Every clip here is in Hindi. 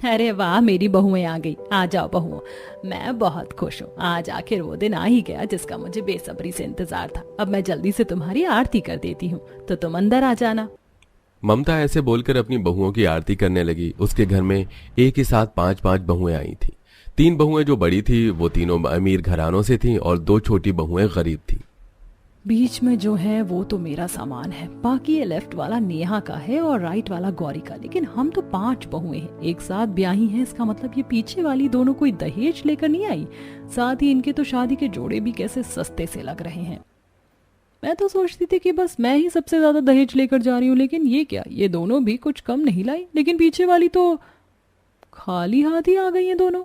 अरे वाह, मेरी बहुएं आ गई। आ जाओ बहुओं, मैं बहुत खुश हूँ। आज आखिर वो दिन आ ही गया जिसका मुझे बेसब्री से इंतजार था। अब मैं जल्दी से तुम्हारी आरती कर देती हूँ, तो तुम अंदर आ जाना। ममता ऐसे बोलकर अपनी बहुओं की आरती करने लगी। उसके घर में एक ही साथ 5-5 बहुएं आई थी। 3 बहुएं जो बड़ी थी वो तीनों अमीर घरानों से थीं और 2 छोटी बहुएं गरीब थीं। बीच में जो है वो तो मेरा सामान है, बाकी ये लेफ्ट वाला नेहा का है और राइट वाला गौरी का। लेकिन हम तो 5 बहुएं हैं, एक साथ ब्याही हैं। इसका मतलब ये पीछे वाली दोनों कोई दहेज लेकर नहीं आई। साथ ही इनके तो शादी के जोड़े भी कैसे सस्ते से लग रहे हैं। मैं तो सोचती थी कि बस मैं ही सबसे ज्यादा दहेज लेकर जा रही हूँ, लेकिन ये क्या, ये दोनों भी कुछ कम नहीं लाई। लेकिन पीछे वाली तो खाली हाथ ही आ गई हैं दोनों।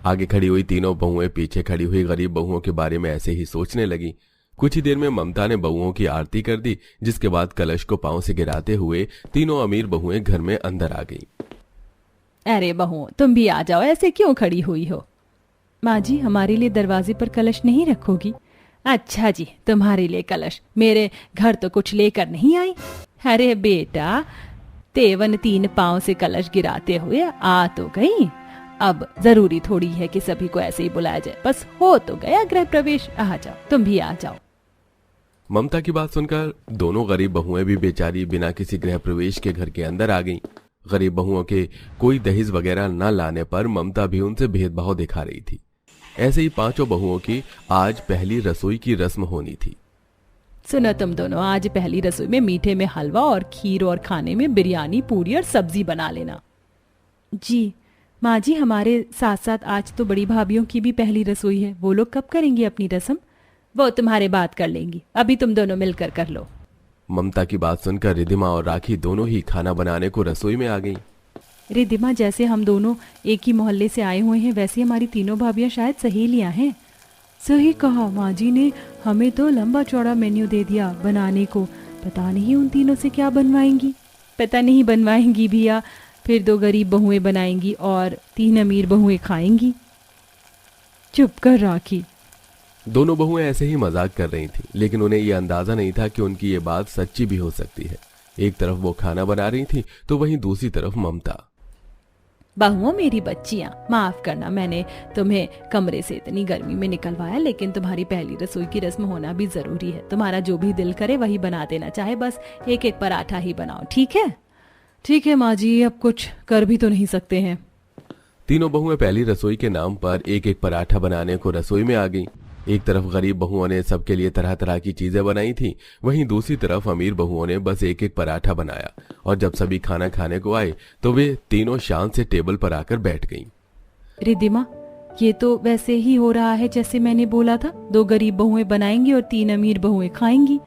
आगे खड़ी हुई तीनों बहुएं पीछे खड़ी हुई गरीब बहुओं के बारे में ऐसे ही सोचने लगी। कुछ ही देर में ममता ने बहुओं की आरती कर दी, जिसके बाद कलश को पांव से गिराते हुए तीनों अमीर बहुएं घर में अंदर आ गईं। अरे बहुओं, तुम भी आ जाओ, ऐसे क्यों खड़ी हुई हो? माँ जी, हमारे लिए दरवाजे पर कलश नहीं रखोगी? अच्छा जी, तुम्हारे लिए कलश, मेरे घर तो कुछ लेकर नहीं आई। अरे बेटा, तेवन 3 पांव से कलश गिराते हुए आ तो गई। अब जरूरी थोड़ी है कि सभी को ऐसे ही बुलाया जाए। बस हो तो गया गृह प्रवेश। आ जाओ, तुम भी आ जाओ। ममता की बात सुनकर दोनों गरीब बहुएं भी बेचारी बिना किसी गृह प्रवेश के घर के अंदर आ गईं। गरीब बहुओं के कोई दहेज वगैरह न लाने पर ममता भी उनसे भेदभाव दिखा रही थी। ऐसे ही 5 बहुओं की आज पहली रसोई की रस्म होनी थी। सुनो तुम दोनों, आज पहली रसोई में मीठे में हलवा और खीर और खाने में बिरयानी, पूरी और सब्जी बना लेना। जी माँ जी, हमारे साथ साथ आज तो बड़ी भाभीियों की भी पहली रसोई है। वो लोग कब करेंगी अपनी रस्म? वो तुम्हारे बात कर लेंगी, अभी तुम दोनों मिलकर कर लो। ममता की बात सुनकर रिद्धिमा और राखी दोनों ही खाना बनाने को रसोई में आ गईं। रिद्धिमा, जैसे हम दोनों एक ही मोहल्ले से आए हुए हैं, वैसे हमारी तीनों भाभियां शायद सहेलियां हैं। सही कहा, माँ जी ने हमें तो लंबा चौड़ा मेन्यू दे दिया बनाने को। पता नहीं उन तीनों से क्या बनवाएंगी। पता नहीं बनवाएंगी भी या फिर 2 गरीब बहुएं बनाएंगी और 3 अमीर बहुएं खाएंगी। चुप कर राखी। दोनों बहुएं ऐसे ही मजाक कर रही थीं, लेकिन उन्हें यह अंदाजा नहीं था कि उनकी ये बात सच्ची भी हो सकती है। एक तरफ वो खाना बना रही थी तो वहीं दूसरी तरफ ममता। बहुओं, मेरी बच्चियां, माफ करना मैंने तुम्हें कमरे से इतनी गर्मी में निकलवाया, लेकिन तुम्हारी पहली रसोई की रस्म होना भी जरूरी है। तुम्हारा जो भी दिल करे वही बना देना, चाहे बस एक एक पराठा ही बनाओ। ठीक है? ठीक है माँ जी, अब कुछ कर भी तो नहीं सकते हैं। तीनों बहुएं पहली रसोई के नाम पर एक एक पराठा बनाने को रसोई में आ गईं। एक तरफ गरीब बहुओं ने सबके लिए तरह तरह की चीजें बनाई थी, वहीं दूसरी तरफ अमीर बहुओं ने बस एक एक पराठा बनाया। और जब सभी खाना खाने को आए तो वे तीनों शान से टेबल पर आकर बैठ गईं। रिद्धिमा, ये तो वैसे ही हो रहा है जैसे मैंने बोला था। 2 गरीब बहुएं बनाएंगी और 3 अमीर बहुएं खाएंगी।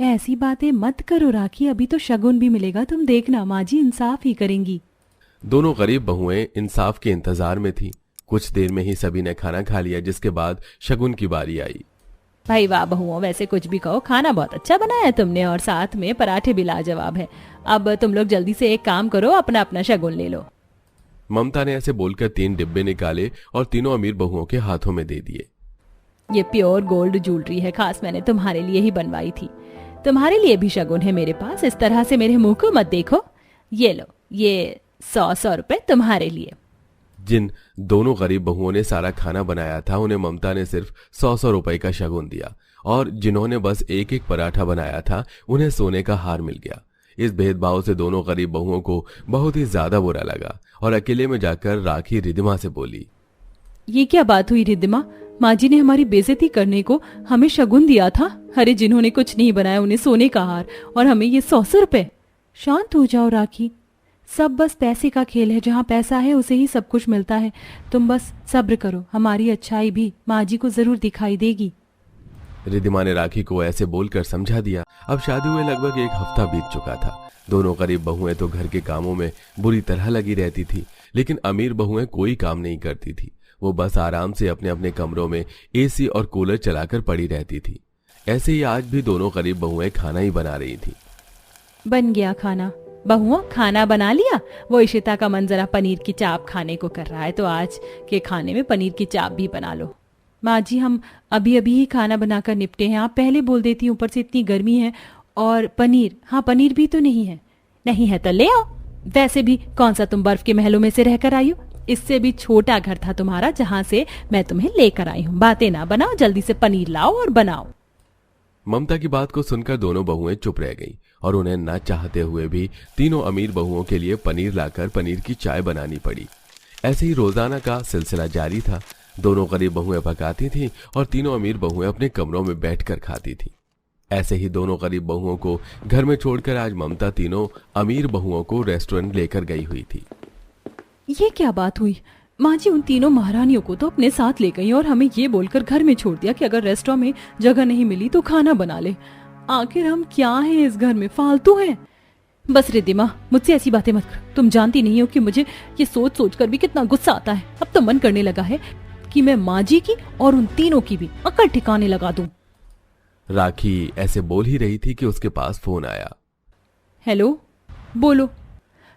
ऐसी बातें मत करो राखी, अभी तो शगुन भी मिलेगा, तुम देखना। माँ जी इंसाफ ही करेंगी। दोनों गरीब बहुएं इंसाफ के इंतजार में थी। कुछ देर में ही सभी ने खाना खा लिया, जिसके बाद शगुन की बारी आई। भाई वाह बहुओं, वैसे कुछ भी कहो, खाना बहुत अच्छा बनाया है तुमने और साथ में पराठे भी लाजवाब है। अब तुम लोग जल्दी से एक काम करो, अपना अपना शगुन ले लो। ममता ने ऐसे बोलकर 3 डिब्बे निकाले और तीनों अमीर बहुओं के हाथों में दे दिए। ये प्योर गोल्ड ज्वेलरी है, खास मैंने तुम्हारे लिए ही बनवाई थी। तुम्हारे लिए भी शगुन है मेरे पास। इस तरह से मेरे मुंह को मत देखो। ये लो, ये 100 रुपए तुम्हारे लिए। जिन दोनों गरीब बहुओं ने सारा खाना बनाया था, उन्हें ममता ने सिर्फ 100 रुपए का शगुन दिया, और जिन्होंने बस एक एक पराठा बनाया था उन्हें सोने का हार मिल गया। इस भेदभाव से दोनों गरीब बहुओं को बहुत ही ज्यादा बुरा लगा और अकेले में जाकर राखी रिद्धिमा से बोली, ये क्या बात हुई रिद्धिमा? माँ जी ने हमारी बेइज्जती करने को हमें शगुन दिया था। अरे जिन्होंने कुछ नहीं बनाया उन्हें सोने का हार, और हमें ये 100 रुपए। शांत हो जाओ राखी, सब बस पैसे का खेल है। जहाँ पैसा है उसे ही सब कुछ मिलता है। तुम बस सब्र करो, हमारी अच्छाई भी माँ जी को जरूर दिखाई देगी। रिद्धिमा ने राखी को ऐसे बोलकर समझा दिया। अब शादी हुए लगभग 1 हफ्ता बीत चुका था। दोनों गरीब बहुएं तो घर के कामों में बुरी तरह लगी रहती थी, लेकिन अमीर बहुएं कोई काम नहीं करती थी। वो बस आराम से अपने अपने कमरों में एसी और कूलर चलाकर पड़ी रहती थी। ऐसे ही आज भी दोनों गरीब बहुएं खाना ही बना रही थी। बन गया खाना। बहुओं, खाना बना लिया? वो इशिता का मन जरा पनीर की चाप खाने को कर रहा है, तो आज के खाने में पनीर की चाप भी बना लो। माँ जी, हम अभी अभी ही खाना बनाकर निपटे हैं। आप पहले बोल देती, ऊपर से इतनी गर्मी है। और पनीर, हाँ पनीर भी तो नहीं है। नहीं है तो ले आओ। वैसे भी कौन सा तुम बर्फ के महलों में से रहकर आई हो? इससे भी छोटा घर था तुम्हारा जहाँ से मैं तुम्हें लेकर आई हूँ। बातें ना बनाओ, जल्दी से पनीर लाओ और बनाओ। ममता की बात को सुनकर दोनों बहुएं चुप रह गईं और उन्हें न चाहते हुए भी तीनों अमीर बहुओं के लिए पनीर लाकर पनीर की चाय बनानी पड़ी। ऐसे ही रोजाना का सिलसिला जारी था। दोनों गरीब बहुएं पकाती थीं और तीनों अमीर बहुएं अपने कमरों में बैठकर खाती थीं। ऐसे ही दोनों गरीब बहुओं को घर में छोड़कर आज ममता तीनों अमीर बहुओं को रेस्टोरेंट लेकर गई हुई थी। ये क्या बात हुई? माँ जी उन तीनों महारानियों को तो अपने साथ ले गई और हमें ये बोलकर घर में छोड़ दिया कि अगर रेस्टोरेंट में जगह नहीं मिली तो खाना बना ले। आखिर हम क्या हैं इस घर में, फालतू हैं? बस रिद्धिमा, मुझसे ऐसी बातें मत करो। तुम जानती नहीं हो कि मुझे ये सोच सोच कर भी कितना गुस्सा आता है। अब तो मन करने लगा है कि मैं माँ जी की और उन तीनों की भी अकड़ ठिकाने लगा दूं। राखी ऐसे बोल ही रही थी कि उसके पास फोन आया। हेलो, बोलो।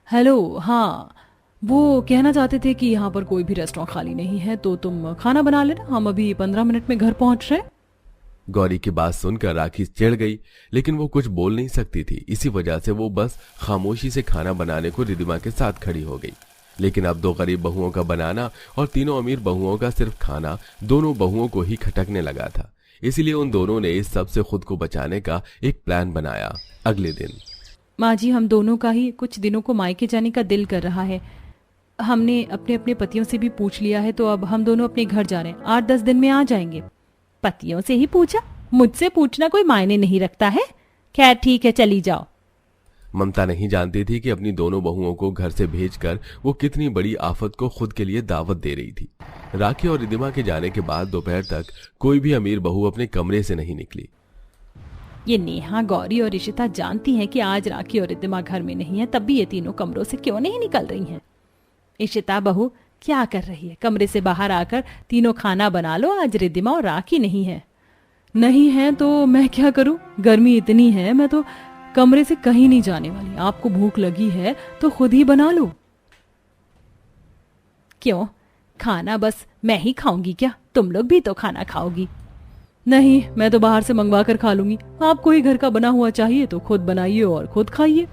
हेलो, हाँ, वो कहना चाहते थे कि यहाँ पर कोई भी रेस्टोरेंट खाली नहीं है तो तुम खाना बना लेना, हम अभी 15 मिनट में घर पहुंच रहे। गौरी की बात सुनकर राखी चिढ़ गई, लेकिन वो कुछ बोल नहीं सकती थी। इसी वजह से वो बस खामोशी से खाना बनाने को रिद्धिमा के साथ खड़ी हो गई। लेकिन अब दो गरीब बहुओं का बनाना और तीनों अमीर बहुओं का सिर्फ खाना दोनों बहुओं को ही खटकने लगा था। इसीलिए उन दोनों ने इस सब से खुद को बचाने का एक प्लान बनाया। अगले दिन, माँ जी, हम दोनों का ही कुछ दिनों को मायके जाने का दिल कर रहा है। हमने अपने अपने पतियों से भी पूछ लिया है, तो अब हम दोनों अपने घर जा रहे हैं। 8-10 दिन में आ जाएंगे। पतियों से ही पूछा? मुझसे पूछना कोई मायने नहीं रखता है। खैर ठीक है, चली जाओ। ममता नहीं जानती थी कि अपनी दोनों बहुओं को घर से भेजकर वो कितनी बड़ी आफत को खुद के लिए दावत दे रही थी। राखी और रिद्धिमा के जाने के बाद दोपहर तक कोई भी अमीर बहू अपने कमरे से नहीं निकली। ये नेहा, गौरी और इशिता जानती हैं कि आज राखी और रिद्धिमा घर में नहीं है, तब भी ये तीनों कमरों से क्यों नहीं निकल रही हैं? इशिता बहू क्या कर रही है? कमरे से बाहर आकर तीनों खाना बना लो, आज रिद्धिमा और राखी नहीं है। नहीं है तो मैं क्या करूं? गर्मी इतनी है, मैं तो कमरे से कहीं नहीं जाने वाली। आपको भूख लगी है तो खुद ही बना लो। क्यों, खाना बस मैं ही खाऊंगी क्या? तुम लोग भी तो खाना खाओगी। नहीं, मैं तो बाहर से मंगवा कर खा लूंगी। आपको ही घर का बना हुआ चाहिए तो खुद बनाइए और खुद खाइए।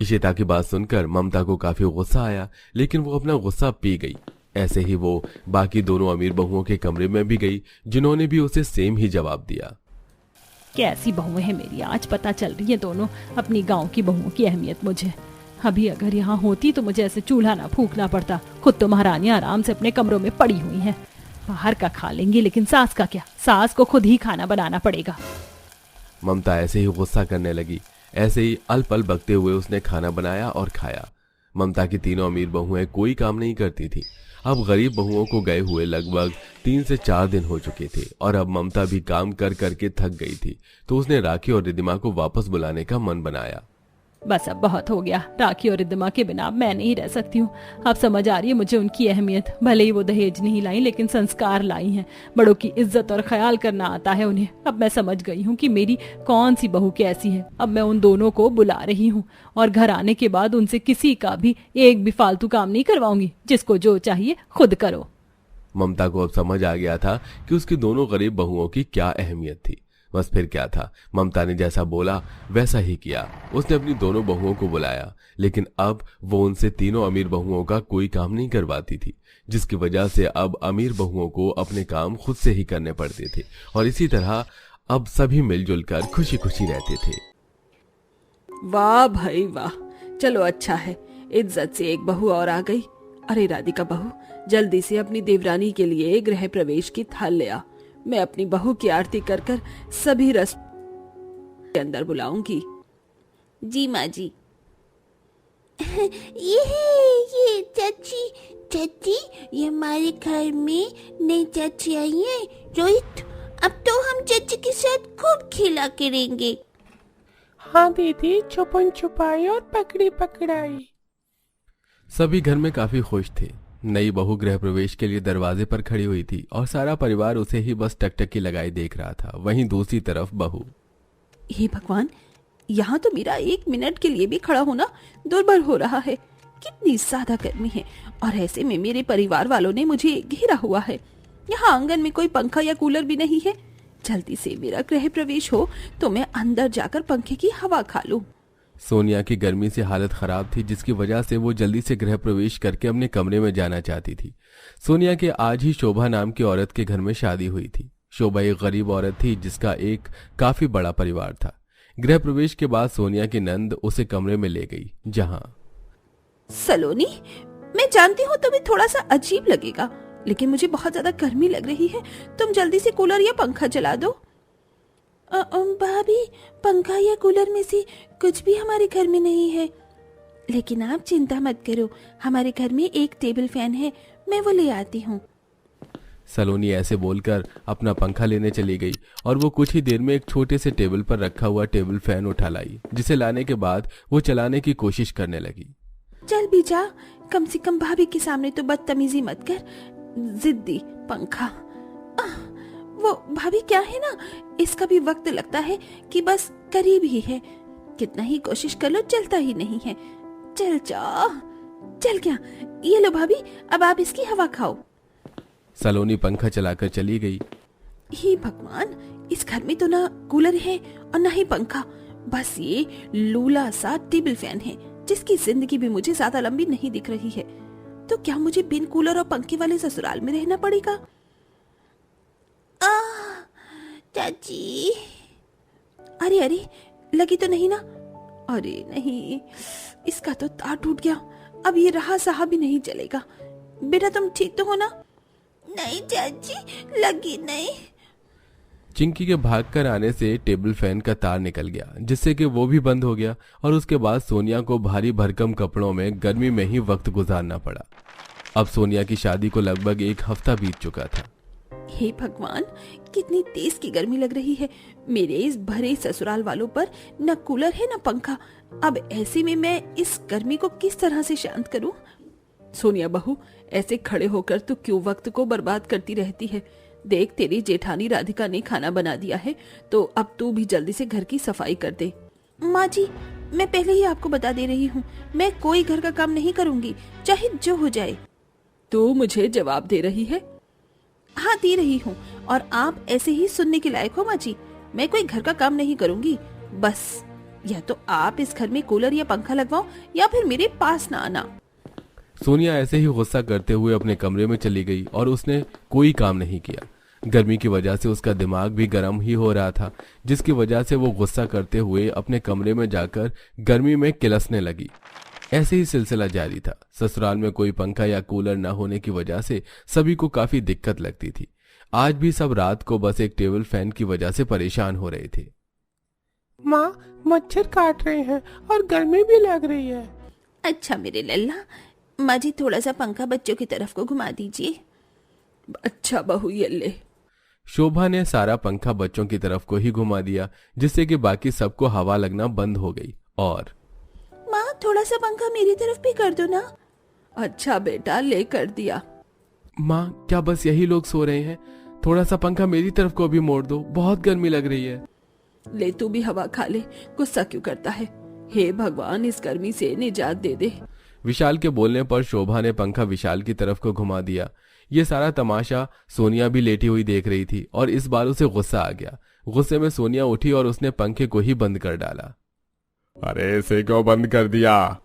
इशिता की बात सुनकर ममता को काफी गुस्सा आया, लेकिन वो अपना गुस्सा पी गई। ऐसे ही वो बाकी दोनों अमीर बहुओं के कमरे में भी गई, जिन्होंने भी उसे सेम ही जवाब दिया। कैसी बहुएं हैं मेरी, आज पता चल रही है दोनों अपनी गांव की बहुओं की अहमियत मुझे। अभी अगर यहाँ होती तो मुझे ऐसे चूल्हा ना फूकना पड़ता। खुद तो महारानियां आराम से अपने कमरों में पड़ी हुई हैं। बाहर का खा लेंगी, लेकिन सास का क्या? सास को खुद ही खाना बनाना पड़ेगा। ममता ऐसे ही गुस्सा करने लगी। ऐसे ही अल्प अल्प बकते हुए उसने खाना बनाया और खाया। ममता की तीनों अमीर बहुएं कोई काम नहीं करती थी। अब गरीब बहुओं को गए हुए लगभग 3 से 4 दिन हो चुके थे और अब ममता भी काम कर करके थक गई थी, तो उसने राखी और रिद्धिमा को वापस बुलाने का मन बनाया। बस अब बहुत हो गया। राखी और रिद्धिमा के बिना मैं नहीं रह सकती हूँ। अब समझ आ रही है मुझे उनकी अहमियत। भले ही वो दहेज नहीं लाई, लेकिन संस्कार लाई हैं। बड़ों की इज्जत और ख्याल करना आता है उन्हें। अब मैं समझ गई हूँ कि मेरी कौन सी बहू कैसी है। अब मैं उन दोनों को बुला रही हूँ और घर आने के बाद उनसे किसी का भी एक भी फालतू काम नहीं करवाऊंगी। जिसको जो चाहिए खुद करो। ममता को अब समझ आ गया था कि उसकी दोनों गरीब बहुओं की क्या अहमियत थी। बस फिर क्या था, ममता ने जैसा बोला वैसा ही किया। उसने अपनी दोनों बहुओं को बुलाया, लेकिन अब वो उनसे तीनों अमीर बहुओं का कोई काम नहीं करवाती थी, जिसकी वजह से अब अमीर बहुओं को अपने काम खुद से ही करने पड़ते थे और इसी तरह अब सभी मिलजुल कर खुशी खुशी रहते थे। वाह भाई वाह, चलो अच्छा है, इज्जत से एक बहू और आ गई। अरे राधिका बहू, जल्दी से अपनी देवरानी के लिए गृह प्रवेश की थाल ले आ। मैं अपनी बहू की आरती कर कर सभी रस के अंदर बुलाऊंगी। जी माँ जी। ये चाची, ये हमारे घर में नई चाची आई है। रोहित, अब तो हम चाची के साथ खूब खेला करेंगे। हाँ दीदी, छुपन छुपाई और पकड़ी पकड़ाई। सभी घर में काफी खुश थे। नई बहू गृह प्रवेश के लिए दरवाजे पर खड़ी हुई थी और सारा परिवार उसे ही बस टकटकी लगाई देख रहा था। वहीं दूसरी तरफ बहू, हे भगवान, यहाँ तो मेरा 1 मिनट के लिए भी खड़ा होना दुर्बल हो रहा है। कितनी ज्यादा गर्मी है और ऐसे में मेरे परिवार वालों ने मुझे घेरा हुआ है। यहाँ आंगन में कोई पंखा या कूलर भी नहीं है। जल्दी से मेरा गृह प्रवेश हो तो मैं अंदर जाकर पंखे की हवा खा लूं। सोनिया की गर्मी से हालत खराब थी, जिसकी वजह से वो जल्दी से गृह प्रवेश करके अपने कमरे में जाना चाहती थी। सोनिया के आज ही शोभा नाम की औरत के घर में शादी हुई थी। शोभा एक गरीब औरत थी जिसका एक काफी बड़ा परिवार था। गृह प्रवेश के बाद सोनिया की नंद उसे कमरे में ले गई, जहां सलोनी, मैं जानती हूँ तुम्हें थोड़ा सा अजीब लगेगा, लेकिन मुझे बहुत ज्यादा गर्मी लग रही है। तुम जल्दी से कूलर या पंखा चला दो। भाभी, पंखा या कूलर में से कुछ भी हमारे घर में नहीं है। लेकिन आप चिंता मत करो, हमारे घर में एक टेबल फैन है, मैं वो ले आती हूँ। सलोनी ऐसे बोलकर अपना पंखा लेने चली गई और वो कुछ ही देर में एक छोटे से टेबल पर रखा हुआ टेबल फैन उठा लाई, जिसे लाने के बाद वो चलाने की कोशिश करने लगी। चल भी जा, कम से कम भाभी के सामने तो बदतमीजी मत कर। जिद्दी पंखा। वो भाभी क्या है ना, इसका भी वक्त लगता है कि बस करीब ही है, कितना ही कोशिश कर लो चलता ही नहीं है। चल जा, चल क्या, ये लो भाभी, अब आप इसकी हवा खाओ। सलोनी पंखा चलाकर चली गई। हे भगवान, इस घर में तो ना कूलर है और ना ही पंखा, बस ये लूला सा टेबल फैन है, जिसकी जिंदगी भी मुझे ज्यादा लंबी नहीं दिख रही है। तो क्या मुझे बिन कूलर और पंखे वाले ससुराल में रहना पड़ेगा? चाची, अरे अरे, लगी तो नहीं ना? अरे नहीं, इसका तो तार टूट गया, अब ये रहा सहा भी नहीं चलेगा। बेटा तुम ठीक तो हो ना? नहीं चाची, लगी नहीं। चिंकी के भागकर आने से टेबल फैन का तार निकल गया, जिससे कि वो भी बंद हो गया और उसके बाद सोनिया को भारी भरकम कपड़ों में गर्मी में ही वक्त गुजारना पड़ा। अब सोनिया की शादी को लगभग एक हफ्ता बीत चुका था। हे भगवान, कितनी तेज की गर्मी लग रही है। मेरे इस भरे ससुराल वालों पर न कूलर है न पंखा। अब ऐसे में मैं इस गर्मी को किस तरह से शांत करूं? सोनिया बहू, ऐसे खड़े होकर तू क्यों वक्त को बर्बाद करती रहती है? देख, तेरी जेठानी राधिका ने खाना बना दिया है, तो अब तू भी जल्दी से घर की सफाई कर दे। माँ जी, मैं पहले ही आपको बता दे रही हूँ, मैं कोई घर का काम नहीं करूँगी, चाहे जो हो जाए। तू मुझे जवाब दे रही है? हाँ, दे रही हूँ, और आप ऐसे ही सुनने के लायक हो माँ जी। मैं कोई घर का काम नहीं करूँगी, बस या तो आप इस घर में कूलर या पंखा लगवाओ या फिर मेरे पास ना आना। सोनिया ऐसे ही गुस्सा करते हुए अपने कमरे में चली गई और उसने कोई काम नहीं किया। गर्मी की वजह से उसका दिमाग भी गर्म ही हो रहा था, जिसकी वजह से वो गुस्सा करते हुए अपने कमरे में जाकर गर्मी में किलसने लगी। ऐसे ही सिलसिला जारी था। ससुराल में कोई पंखा या कूलर न होने की वजह से सभी को काफी दिक्कत लगती थी। आज भी सब रात को बस एक टेबल फैन की वजह से परेशान हो रहे थे। माँ, मच्छर काट रहे हैं और गर्मी भी लग रही है। अच्छा मेरे लल्ला, माँ जी थोड़ा सा पंखा बच्चों की तरफ को घुमा दीजिए। अच्छा बहू, ये ले। शोभा ने सारा पंखा बच्चों की तरफ को ही घुमा दिया, जिससे कि बाकी सबको हवा लगना बंद हो गई। और माँ, थोड़ा सा पंखा मेरी तरफ भी कर दो ना। अच्छा बेटा, ले कर दिया। माँ, क्या बस यही लोग सो रहे हैं? थोड़ा सा पंखा मेरी तरफ को भी मोड़ दो, बहुत गर्मी लग रही है। ले, तू भी हवा खा ले, गुस्सा क्यों करता है? हे भगवान, इस गर्मी से निजात दे दे। विशाल के बोलने पर शोभा ने पंखा विशाल की तरफ को घुमा दिया। ये सारा तमाशा सोनिया भी लेटी हुई देख रही थी और इस बार उसे गुस्सा आ गया। गुस्से में सोनिया उठी और उसने पंखे को ही बंद कर डाला। अरे इसे क्यों बंद कर दिया?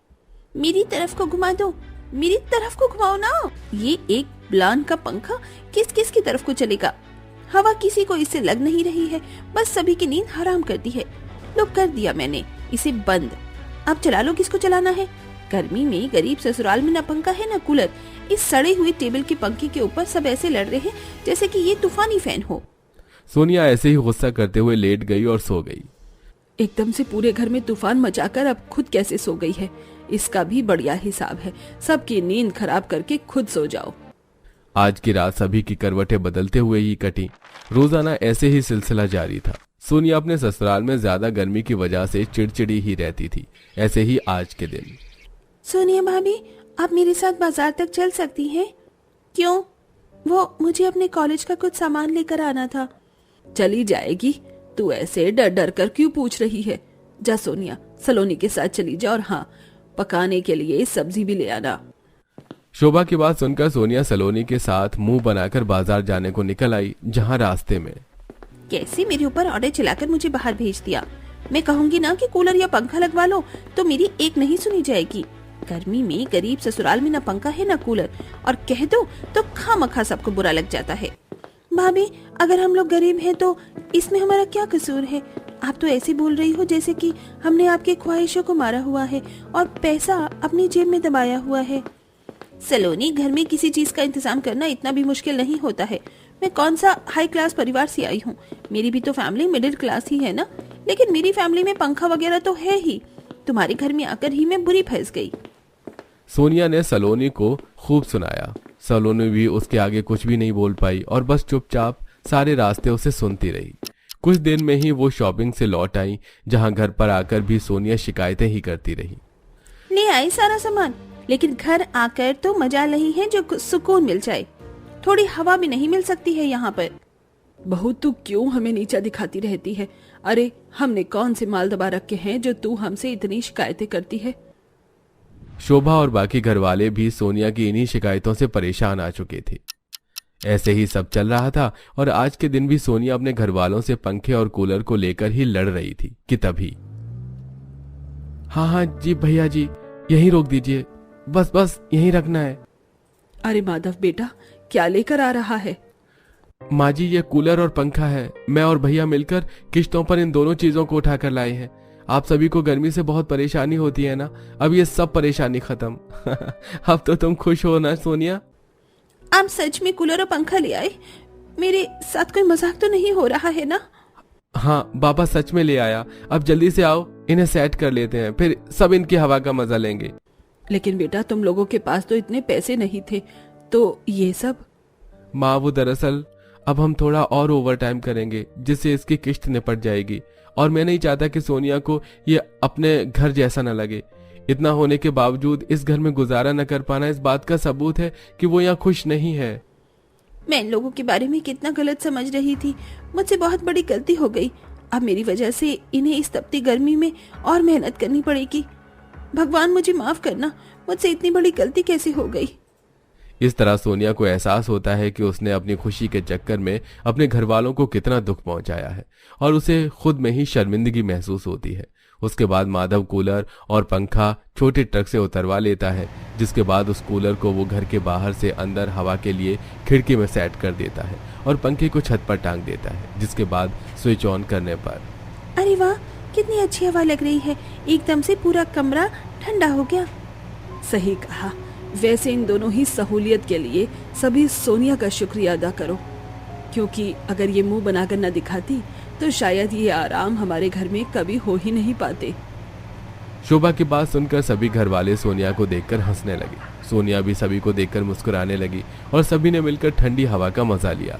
मेरी तरफ को घुमा दो, मेरी तरफ को घुमाओ ना। ये एक प्लान का पंखा किस किस की तरफ को चलेगा? हवा किसी को इससे लग नहीं रही है, बस सभी की नींद हराम कर दी है। लो, कर दिया मैंने इसे बंद। अब चला लो, किसको चलाना है? गर्मी में गरीब ससुराल में न पंखा है न कूलर। इस सड़े हुए टेबल के पंखे के ऊपर सब ऐसे लड़ रहे हैं जैसे कि ये तूफानी फैन हो। सोनिया ऐसे ही गुस्सा करते हुए लेट गई और सो गई। एकदम से पूरे घर में तूफान मचाकर अब खुद कैसे सो गई है, इसका भी बढ़िया हिसाब है। सबकी नींद खराब करके खुद सो जाओ। आज की रात सभी की करवटें बदलते हुए ही कटी। रोजाना ऐसे ही सिलसिला जारी था। सोनिया अपने ससुराल में ज्यादा गर्मी की वजह से चिड़चिड़ी ही रहती थी। ऐसे ही आज के दिन। सोनिया भाभी, आप मेरे साथ बाजार तक चल सकती हैं? क्यों? वो मुझे अपने कॉलेज का कुछ सामान लेकर आना था। चली जाएगी, तू ऐसे डर डर कर क्यों पूछ रही है? जा सोनिया, सलोनी के साथ चली जा, और हाँ, पकाने के लिए सब्जी भी ले आना। शोभा की बात सुनकर सोनिया सलोनी के साथ मुंह बनाकर बाजार जाने को निकल आई, जहां रास्ते में कैसे मेरे ऊपर ऑर्डर चलाकर मुझे बाहर भेज दिया। मैं कहूंगी ना कि कूलर या पंखा लगवा लो तो मेरी एक नहीं सुनी जाएगी। गर्मी में गरीब ससुराल में ना पंखा है ना कूलर, और कह दो तो खामखा सबको बुरा लग जाता है। भाभी, अगर हम लोग गरीब हैं तो इसमें हमारा क्या कसूर है? आप तो ऐसे बोल रही हो जैसे कि हमने आपकी ख्वाहिशों को मारा हुआ है और पैसा अपनी जेब में दबाया हुआ है। सलोनी, घर में किसी चीज का इंतजाम करना इतना भी मुश्किल नहीं होता है। मैं कौन सा हाई क्लास परिवार से आई हूँ, मेरी भी तो फैमिली मिडिल क्लास ही है ना। लेकिन मेरी फैमिली में पंखा वगैरह तो है ही। तुम्हारे घर में आकर ही मैं बुरी फंस गई। सोनिया ने सलोनी को खूब सुनाया। सलोनी भी उसके आगे कुछ भी नहीं बोल पाई और बस चुपचाप सारे रास्ते उसे सुनती रही। कुछ दिन में ही वो शॉपिंग से लौट आई, जहां घर पर आकर भी सोनिया शिकायतें ही करती रही। ले आई सारा सामान, लेकिन घर आकर तो मजा नहीं है जो सुकून मिल जाए। थोड़ी हवा भी नहीं मिल सकती है यहाँ पर। बहू, तू क्यों हमें नीचा दिखाती रहती है? अरे हमने कौन से माल दबा रखे हैं जो तू हमसे इतनी शिकायतें करती है? शोभा और बाकी घरवाले भी सोनिया की इन्हीं शिकायतों से परेशान आ चुके थे। ऐसे ही सब चल रहा था और आज के दिन भी सोनिया अपने घरवालों से पंखे और कूलर को लेकर ही लड़ रही थी कि तभी, हाँ हाँ जी भैया जी, यहीं रोक दीजिए, बस बस यहीं रखना है। अरे माधव बेटा, क्या लेकर आ रहा है? माँ जी, ये कूलर और पंखा है। मैं और भैया मिलकर किश्तों पर इन दोनों चीजों को उठाकर लाए हैं। आप सभी को गर्मी से बहुत परेशानी होती है ना, अब ये सब परेशानी खत्म। अब तो तुम खुश हो ना सोनिया? आप सच में कूलर और पंखा ले आए? मेरे साथ कोई मजाक तो नहीं हो रहा है ना? हाँ बाबा, सच में ले आया। अब जल्दी से आओ, इन्हें सेट कर लेते हैं, फिर सब इनकी हवा का मजा लेंगे। लेकिन बेटा, तुम लोगों के पास तो इतने पैसे नहीं थे, तो ये सब? माँ, वो दरअसल अब हम थोड़ा और ओवर टाइम करेंगे जिससे इसकी किश्त निपट जाएगी, और मैं नहीं चाहता कि सोनिया को ये अपने घर जैसा न लगे। इतना होने के बावजूद इस घर में गुजारा न कर पाना इस बात का सबूत है कि वो यहाँ खुश नहीं है। मैं इन लोगों के बारे में कितना गलत समझ रही थी। मुझसे बहुत बड़ी गलती हो गई। अब मेरी वजह से इन्हें इस तपती गर्मी में और मेहनत करनी पड़ेगी। भगवान मुझे माफ करना, मुझसे इतनी बड़ी गलती कैसे हो गई। इस तरह सोनिया को एहसास होता है कि उसने अपनी खुशी के चक्कर में अपने घर वालों को कितना दुख पहुंचाया है और उसे खुद में ही शर्मिंदगी महसूस होती है। उसके बाद माधव कूलर और पंखा छोटे ट्रक से उतरवा लेता है, जिसके बाद उस कूलर को वो घर के बाहर से अंदर हवा के लिए खिड़की में सेट कर देता है और पंखे को छत पर टांग देता है, जिसके बाद स्विच ऑन करने पर, अरे वाह, कितनी अच्छी हवा लग रही है। एकदम से पूरा कमरा ठंडा हो गया। सही कहा। वैसे इन दोनों ही सहूलियत के लिए सभी सोनिया का शुक्रिया अदा करो, क्योंकि अगर ये मुंह बनाकर न दिखाती तो शायद ये आराम हमारे घर में कभी हो ही नहीं पाते। शोभा की बात सुनकर सभी घर वाले सोनिया को देखकर हंसने लगे। सोनिया भी सभी को देखकर मुस्कुराने लगी और सभी ने मिलकर ठंडी हवा का मजा लिया।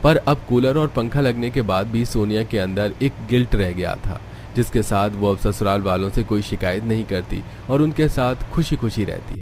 पर अब कूलर और पंखा लगने के बाद भी सोनिया के अंदर एक गिल्ट रह गया था, जिसके साथ वो अब ससुराल वालों से कोई शिकायत नहीं करती और उनके साथ खुशी खुशी रहती है।